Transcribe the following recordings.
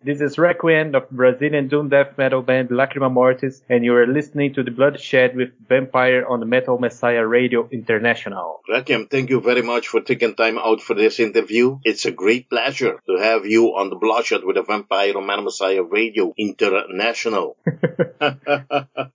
This is Requiem of Brazilian doom death metal band Lacrima Mortis, and you are listening to The Bloodshed with Vampire on the Metal Messiah Radio International. Requiem, thank you very much for taking time out for this interview. It's a great pleasure to have you on The Bloodshed with the Vampire on Metal Messiah Radio International.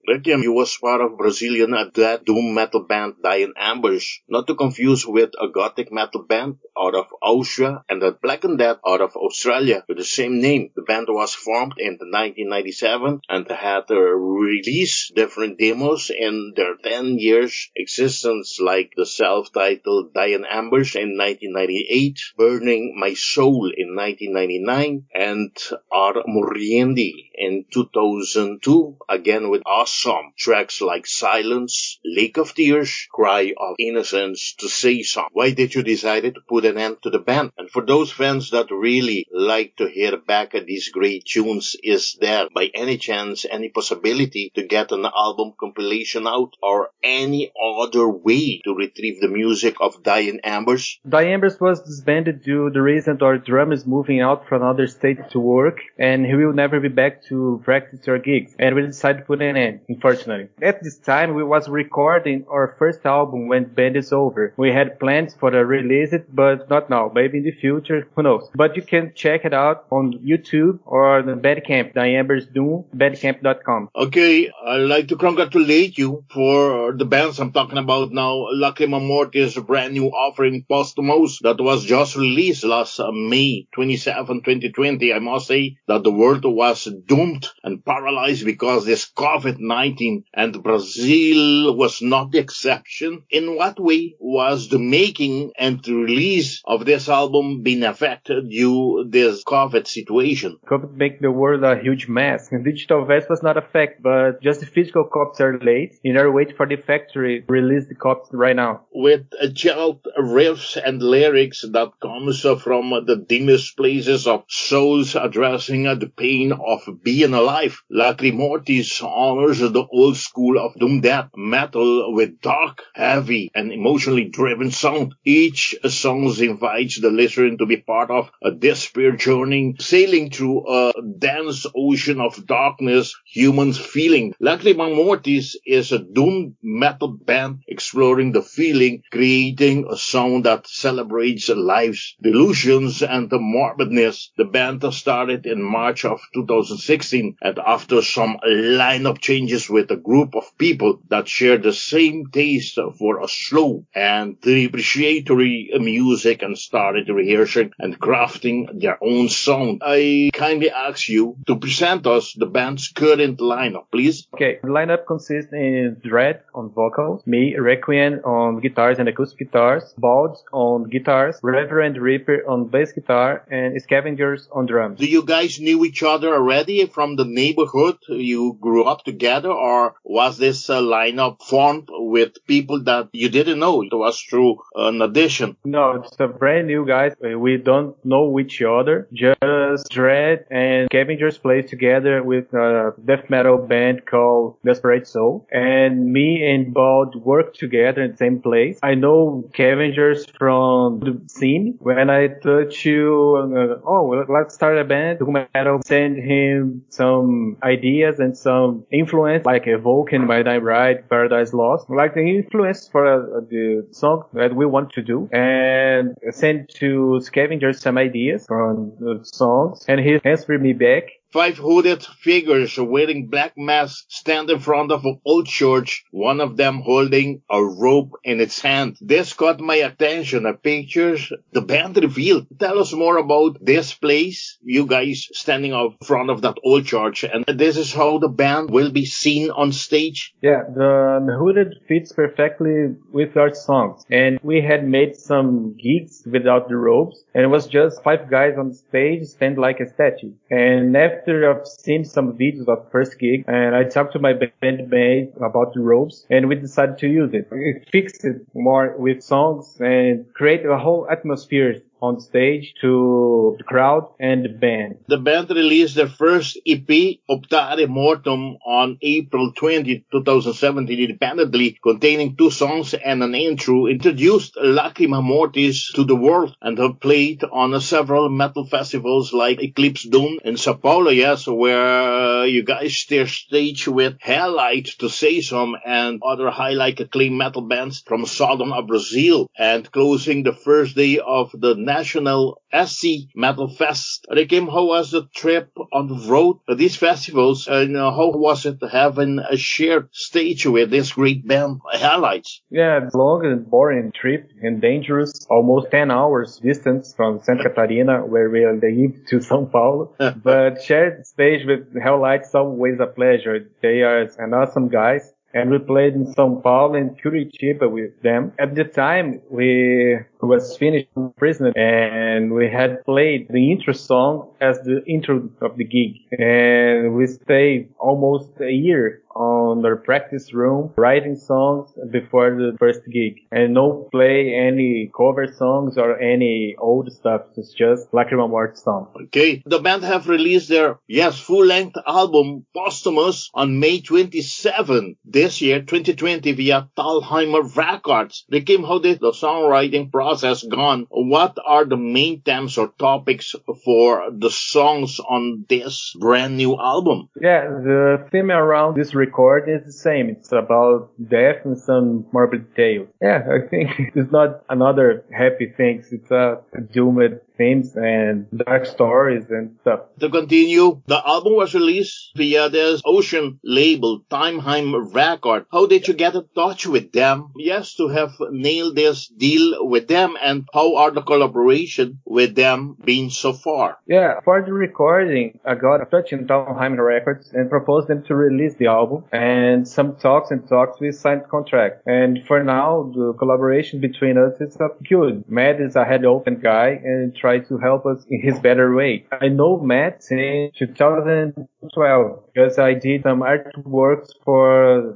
Requiem, you was part of Brazilian death doom metal band Dying Embers, not to confuse with a gothic metal band out of Austria and the Black Undead out of Australia with the same name. The band was formed in 1997 and had released different demos in their 10 years existence, like the self-titled Dying Embers in 1998, Burning My Soul in 1999, and Ar Moriendi in 2002, again with awesome tracks like Silence, Lake of Tears, Cry of Innocence, To Say Some. Why did you decide to put an end to the band? And for those fans that really like to hear back at these great tunes, is there by any chance any possibility to get an album compilation out or any other way to retrieve the music of Dying Embers? Dying Embers was disbanded due to the reason our drummer is moving out from another state to work, and he will never be back to practice our gigs, and we decided to put an end, unfortunately. At this time, we was recording our first album when the band is over. We had plans for to release it, but not now. Maybe in the future, who knows. But you can check it out on YouTube or the Bandcamp, Dying Embers Doom, bandcamp.com. Okay, I'd like to congratulate you for the bands I'm talking about now. Lacrima Mortis, a brand new offering, Posthumous, that was just released last May 27, 2020. I must say that the world was doomed and paralyzed because this COVID-19, and Brazil was not the exception. In what way was the making and the release of this album being affected due to this COVID situation? COVID make the world a huge mess. And digital verse was not affected, but just the physical copies are late. In our wait for the factory to release the copies right now. With gelled riffs and lyrics that comes from the dimmest places of souls addressing the pain of being alive, Lacrima Mortis honors the old school of doom death metal with dark, heavy, and emotionally driven sound. Each song invites the listener to be part of a despair journey, sailing through a dense ocean of darkness humans feeling. Lacrima Mortis is a doom metal band exploring the feeling, creating a sound that celebrates life's delusions and the morbidness. The band started in March of 2016, and after some lineup changes with a group of people that share the same taste for a slow and deprecatory music and started rehearsing and crafting their own sound, I kindly ask you to present us the band's current lineup, please. Okay, the lineup consists in Dread on vocals, me, Requiem on guitars and acoustic guitars, Baud on guitars, Reverend Reaper on bass guitar, and Scavengers on drums. Do you guys knew each other already from the neighborhood? You grew up together, or was this lineup formed with people that you didn't know? It was through an audition. No, it's a brand new guys. We don't know each other. Just Dread and Scavengers plays together with a death metal band called Desperate Soul. And me and Baud work together in the same place. I know Scavengers from the scene. When I touch you, let's start a band, doom metal, send him some ideas and some influence, like Evoking by Dying Bride, Paradise Lost, like the influence for the song that we want to do, and send to Scavenger some ideas from the songs, and he answered me back. 5 hooded figures wearing black masks stand in front of an old church, one of them holding a rope in its hand. This caught my attention. The pictures the band revealed. Tell us more about this place, you guys standing up in front of that old church, and this is how the band will be seen on stage. Yeah, the hooded fits perfectly with our songs, and we had made some gigs without the ropes, and it was just 5 guys on stage stand like a statue. And after I've seen some videos of first gig, and I talked to my bandmate about the ropes, and we decided to use it. We fixed it more with songs and create a whole atmosphere on stage to the crowd and the band. The band released their first EP, Optare Mortem, on April 20, 2017, independently, containing 2 songs and an intro, introduced Lacrima Mortis to the world, and have played on several metal festivals like Eclipse Doom in Sao Paulo, yes, where you guys share stage with Hellite, to say some, and other highlight acclaimed metal bands from southern of Brazil, and closing the first day of the National SC Metal Fest. Requiem, how was the trip on the road to these festivals, and how was it having a shared stage with this great band, Hellite? Yeah, it's a long and boring trip and dangerous, almost 10 hours distance from Santa Catarina, where we live, to São Paulo. But shared stage with Hellite is always a pleasure. They are an awesome guys. And we played in São Paulo and Curitiba with them. At the time, we was finished Imprisoned, and we had played the intro song as the intro of the gig. And we stayed almost a year on their practice room, writing songs before the first gig. And no play any cover songs or any old stuff. It's just Lacrima Mortis song. Okay. The band have released their, full-length album, Posthumous, on May 27 this year, 2020, via Talheimer Records. Requiem, how did the songwriting process gone? What are the main themes or topics for the songs on this brand new album? Yeah, the theme around this record is the same. It's about death and some morbid tales. Yeah, I think it's not another happy things. It's a doomed themes and dark stories and stuff. To continue, the album was released via this Ocean label, Talheimer Record. How did you get in touch with them? Yes, to have nailed this deal with them, and how are the collaboration with them been so far? Yeah, for the recording, I got in touch in Talheimer Records and proposed them to release the album, and some talks, we signed contract. And for now, the collaboration between us is good. Matt is a head open guy and try to help us in his better way. I know Matt since 2012 because I did some artworks for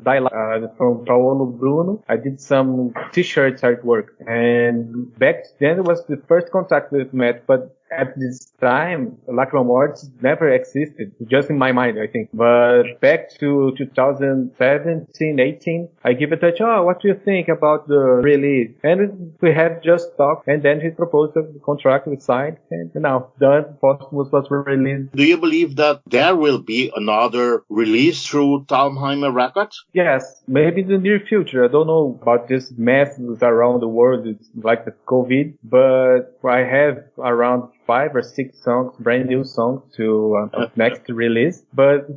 from Paolo Bruno. I did some t-shirts artwork, and back then it was the first contact with Matt, but at this time, Lacrima Mortis never existed, just in my mind, I think. But back to 2017, 18, I give it a touch. Oh, what do you think about the release? And we had just talked, and then he proposed the contract we signed, and now done. Posthumous was released. Do you believe that there will be another release through Talheimer Records? Yes, maybe in the near future. I don't know about this mess around the world. It's like the COVID, but I have around 5 or 6 songs, brand new songs to next release. But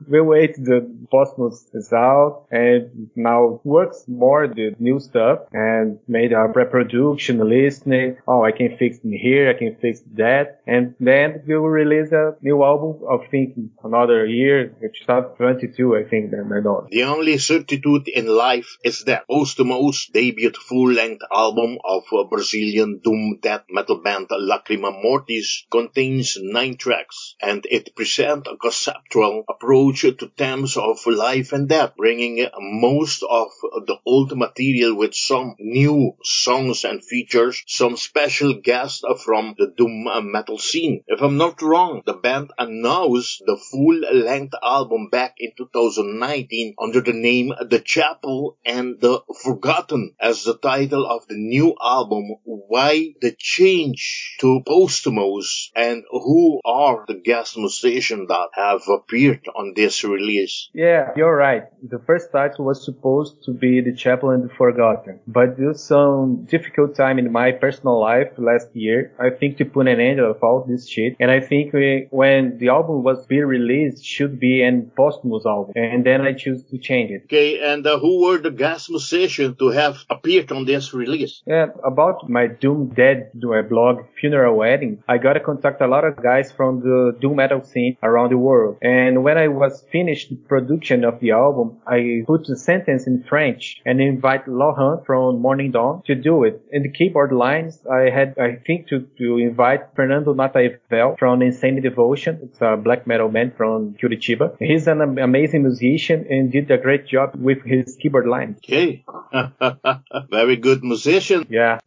we wait. The Posthumous is out and now works more the new stuff and made a pre-production, listening. Oh, I can fix here, I can fix that. And then we will release a new album, I think, another year, 2022, I think. Then I know. The only certitude in life is that Posthumous debut full-length album of Brazilian doom death metal band Lacrima Mortis contains 9 tracks, and it presents a conceptual approach to themes of life and death, bringing most of the old material with some new songs and features some special guests from the doom metal scene. If I'm not wrong, the band announced the full-length album back in 2019 under the name The Chapel and the Forgotten as the title of the new album. Why the change to Posthumous, and who are the guest musicians that have appeared on this release? Yeah, you're right. The first title was supposed to be The Chapel and the Forgotten, but due to some difficult time in my personal life last year, I think to put an end of all this shit, and I think when the album was being released, should be an Posthumous album, and then I choose to change it. Okay, and who were the guest musicians to have appeared on this release? Yeah, about my Doom Dead blog, Funeral Wedding, I got to contact a lot of guys from the doom metal scene around the world. And when I was finished the production of the album, I put the sentence in French and invite Laurent from Morning Dawn to do it. In the keyboard lines, I think to invite Fernando Nataivel from Insane Devotion. It's a black metal band from Curitiba. He's an amazing musician and did a great job with his keyboard lines. Okay. Very good musician. Yeah.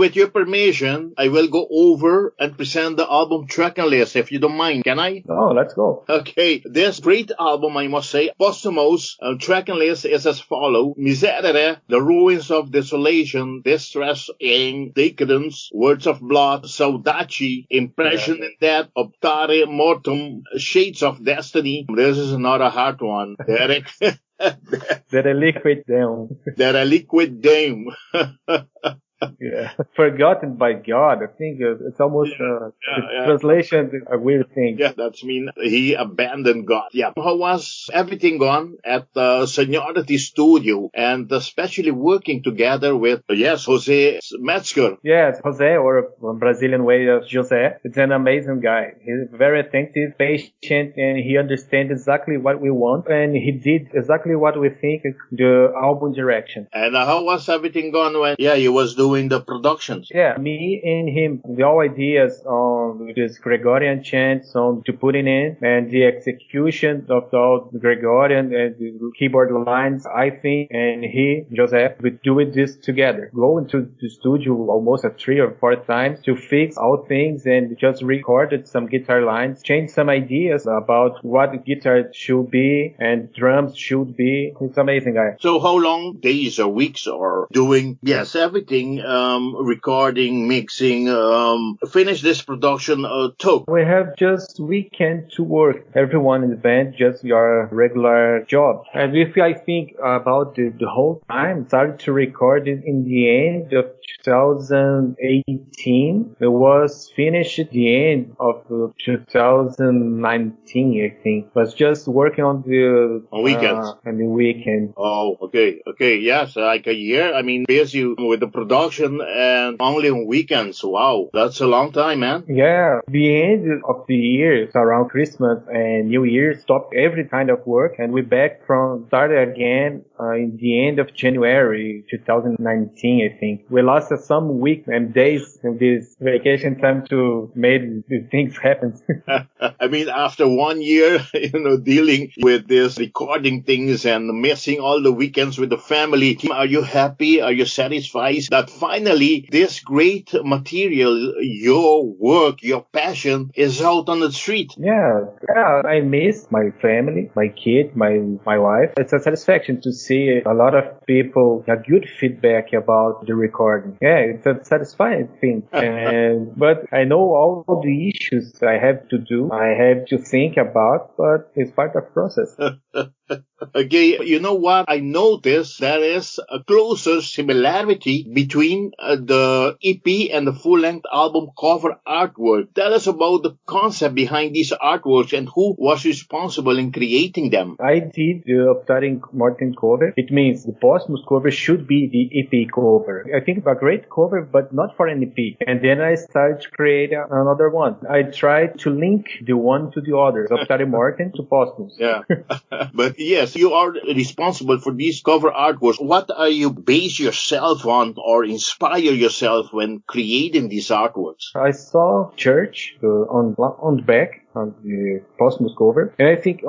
with your permission, I will go over and present the album Tracklist, if you don't mind. Can I? Oh, let's go. Okay, this great album, I must say. Posthumous Tracklist is as follows: Miserere, The Ruins of Desolation, Distressing, Decadence, Words of Blood, Saudade, Impression in Death, Optare Mortem, Shades of Destiny. This is another hard one, Derek. That I liquid down. That a liquid dame. Yeah, forgotten by God. I think it's almost translation a weird thing. Yeah, that's mean he abandoned God. Yeah. How was everything gone at the Saudade studio, and especially working together with, Jose Metzger? Yes, Jose, or Brazilian way of Jose. It's an amazing guy. He's very attentive, patient, and he understands exactly what we want, and he did exactly what we think is the album direction. And how was everything gone when, he was doing the productions? Yeah, me and him, the all ideas on this Gregorian chants on to put it in, and the execution of all the Gregorian and the keyboard lines, I think, and he, Joseph, we do it this together. Go into the studio almost 3 or 4 times to fix all things and just recorded some guitar lines, change some ideas about what the guitar should be and drums should be. It's amazing guy. So how long days or weeks or doing, everything, recording, mixing, finish this production took? We have just weekend to work. Everyone in the band, just your regular job. And if I think about the whole time, started to record it in the end of 2018. It was finished at the end of 2019, I think. Was just working on the weekends. On the weekend. Oh, okay. Yes, like a year. I mean, busy with the production and only on weekends. Wow, that's a long time, man. Yeah, the end of the year, around Christmas and New Year, stopped every kind of work, and we started again in the end of January 2019, I think. We lost some weeks and days in this vacation time to make these things happen. I mean, after 1 year, dealing with this recording things and missing all the weekends with the family, are you happy? Are you satisfied that finally this great material, your work, your passion is out on the street? Yeah, I miss my family, my kid, my wife. It's a satisfaction to see a lot of people have good feedback about the recording. Yeah, it's a satisfying thing. But I know all the issues I have to do, I have to think about, but it's part of the process. Okay, you know what? I noticed there is a closer similarity between the EP and the full-length album cover artwork. Tell us about the concept behind these artworks and who was responsible in creating them. I did the Optare Mortem cover. It means the Posthumous cover should be the EP cover. I think a great cover, but not for an EP. And then I started to create another one. I tried to link the one to the other, Optare Mortem to Posthumous. Yeah. But yes, you are responsible for these cover artworks. What are you base yourself on or inspire yourself when creating these artworks? I saw church on the back on the Posthumous cover, and I think,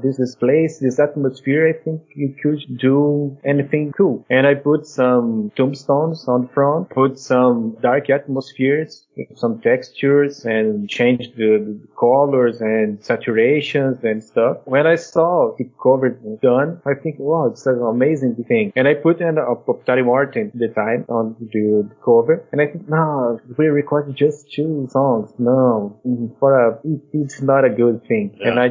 this place, this atmosphere, I think you could do anything cool. And I put some tombstones on front, put some dark atmospheres, some textures, and changed the colors and saturations and stuff. When I saw the cover done, I think, wow, it's an amazing thing. And I put in a Optare Mortem at the time on the cover, and I think, no, we recorded just 2 songs. No, for a EP, it's not a good thing. Yeah. And I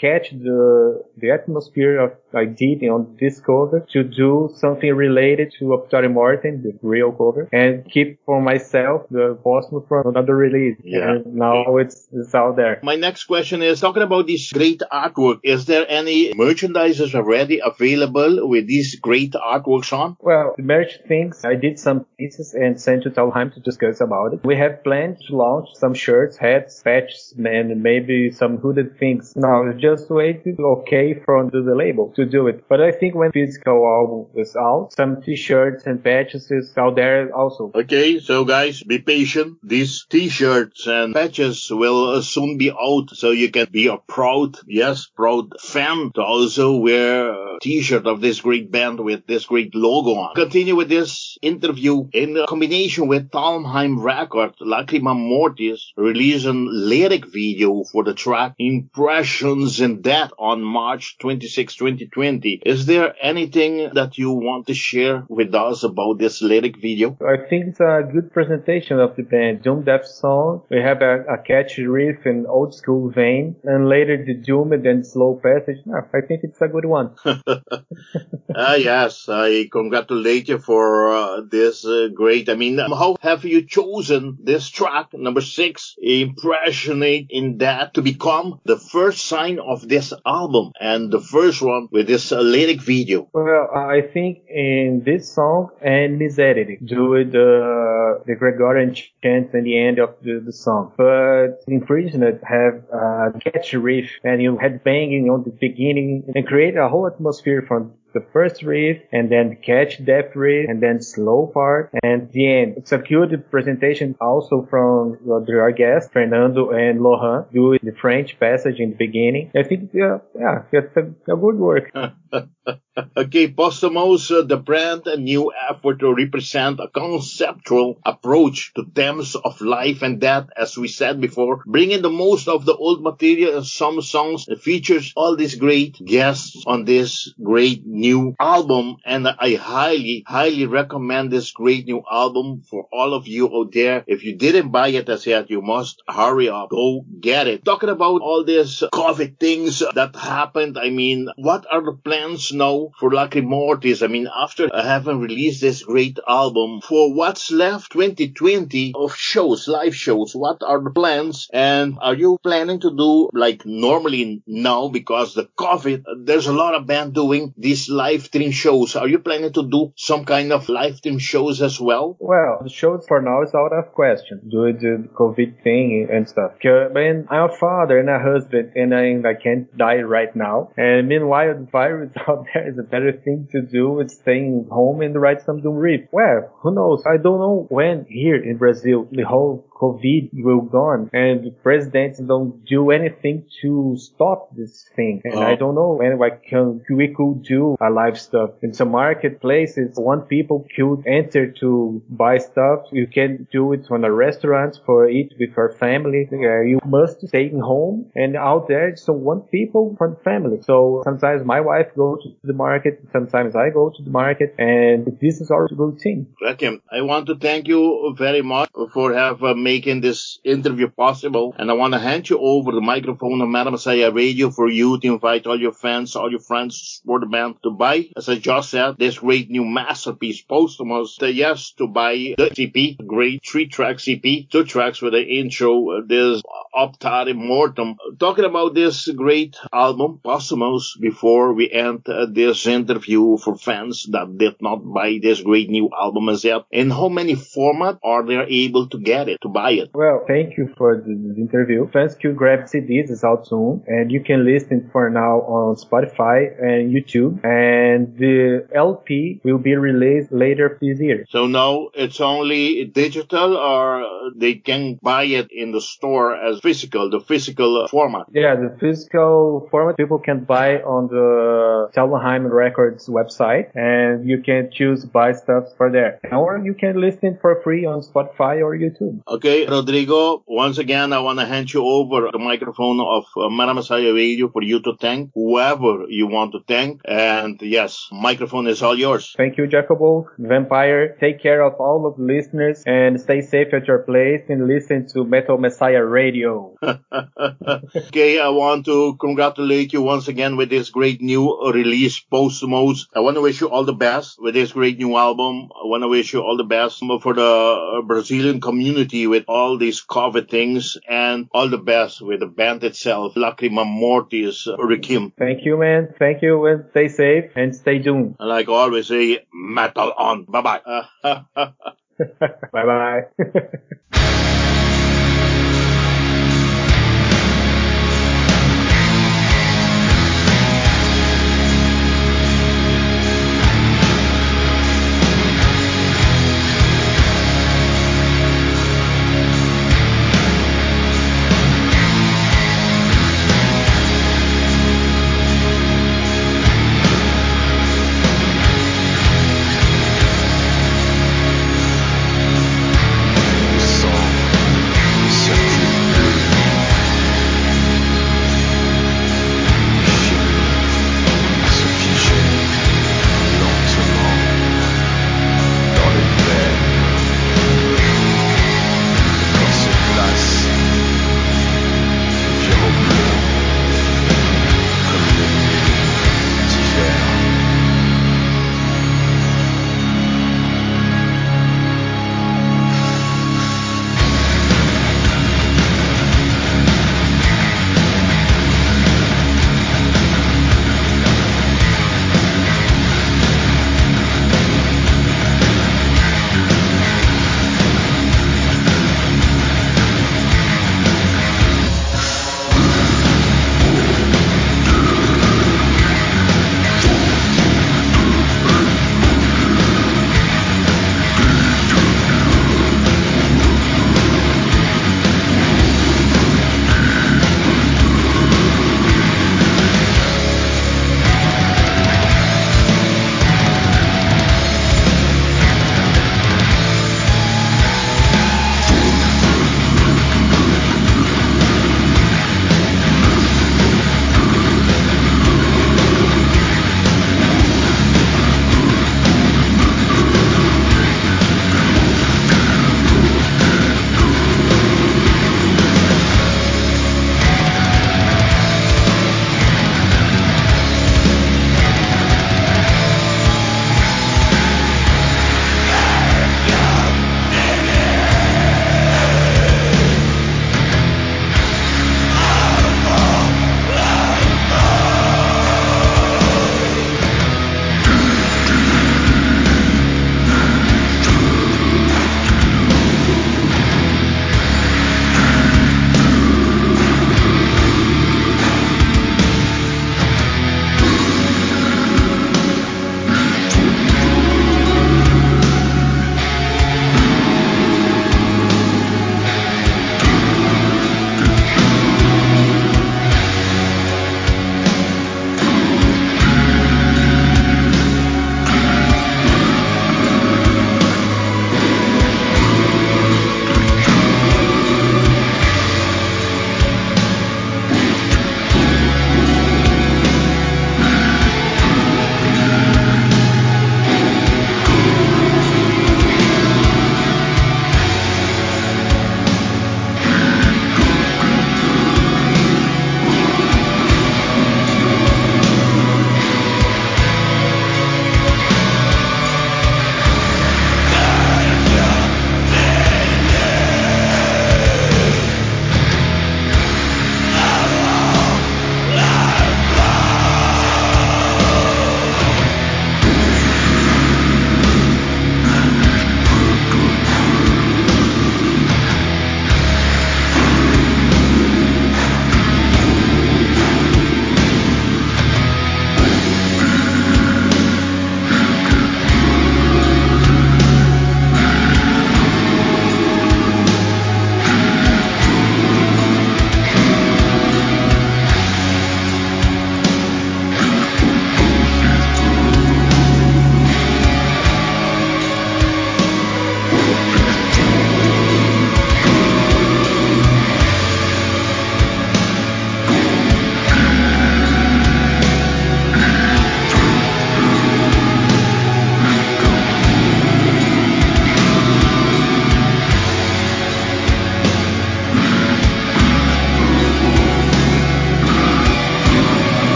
catch the atmosphere I did on this cover to do something related to Optare Mortem, the real cover, and keep for myself the Posthumous for another release. Yeah. And now it's out there. My next question is, talking about this great artwork, is there any merchandisers already available with these great artworks on? Well, the merch things, I did some pieces and sent to Talheim to discuss about it. We have planned to launch some shirts, hats, patches, and and maybe some hooded things. No, just waited okay from the label to do it. But I think when physical album is out, some t-shirts and patches is out there also. Okay, so guys, be patient. These t-shirts and patches will soon be out, so you can be a proud fan to also wear a t-shirt of this great band with this great logo on. Continue with this interview in combination with Talmheim Record, Lacrima Mortis released a lyric video for the track Impressions in That on March 26, 2020. Is there anything that you want to share with us about this lyric video? I think it's a good presentation of the band. Doom Death song, we have a catchy riff in old school vein, and later the doom and then slow passage. I think it's a good one. Yes, I congratulate you for this great. I mean, how have you chosen this track, number 6, Impressionate in That, to become the first sign of this album and the first one with this lyric video? Well, I think in this song and Miserere, do the Gregorian chants in the end of the song. But Imprisoned have a catchy riff and you had banging on the beginning and create a whole atmosphere from the first riff and then catch death riff and then slow part and the end. It's a good presentation also from our guests, Fernando and Laurent, doing the French passage in the beginning. I think, it's a good work. Okay, Posthumous, the brand new effort to represent a conceptual approach to themes of life and death, as we said before, bringing the most of the old material and some songs that features all these great guests on this great new album. And I highly, highly recommend this great new album for all of you out there. If you didn't buy it as yet, you must hurry up, go get it. Talking about all these COVID things that happened, I mean, what are the plans now for Lacrima Mortis? I mean, after having released this great album, for what's left 2020 of shows, live shows, what are the plans? And are you planning to do like normally now because the COVID, there's a lot of band doing these live stream shows. Are you planning to do some kind of live stream shows as well? Well, the shows for now is out of question due to the COVID thing and stuff. I'm a father and a husband and I can't die right now. And meanwhile, the virus out there is a better thing to do with staying home and write some doom riff. Well, who knows? I don't know when here in Brazil the whole COVID will gone and the presidents don't do anything to stop this thing. And I don't know when we could do a live stuff. In some marketplaces, one people could enter to buy stuff. You can do it on a restaurant for eat with your family. You must stay home and out there. So one people for the family. So sometimes my wife goes to the market. Sometimes I go to the market and this is our routine. Requiem, I want to thank you very much for making this interview possible. And I want to hand you over the microphone of Madame Messiah Radio for you to invite all your fans, all your friends to support the band to buy, as I just said, this great new masterpiece, Posthumous. Yes, to buy the CP, great 3-track CP, 2 tracks with the intro, this Optare Mortem. Talking about this great album, Posthumous, before we end this interview for fans that did not buy this great new album as yet, in how many formats are they able to get it, to buy it? Well, thank you for the interview. Fans could grab CDs, it's out soon, and you can listen for now on Spotify and YouTube, and the LP will be released later this year. So now it's only digital, or they can buy it in the store as physical, the physical format? Yeah, the physical format people can buy on the Talmheim Records website, and you can choose buy stuff for there. Or you can listen for free on Spotify or YouTube. Okay, Rodrigo, once again, I want to hand you over the microphone of Madame Messiah Radio for you to thank whoever you want to thank. And yes, microphone is all yours. Thank you, Jacobo. Vampire, take care of all of the listeners and stay safe at your place and listen to Metal Messiah Radio. Okay, I want to congratulate you once again with this great new release, Posthumous. I want to wish you all the best with this great new album. I want to wish you all the best for the Brazilian community with all these COVID things, and all the best with the band itself, Lacrima Mortis, Requiem. Thank you, man. Thank you, and stay safe and stay tuned. Like I always say, metal on. Bye-bye. Bye-bye.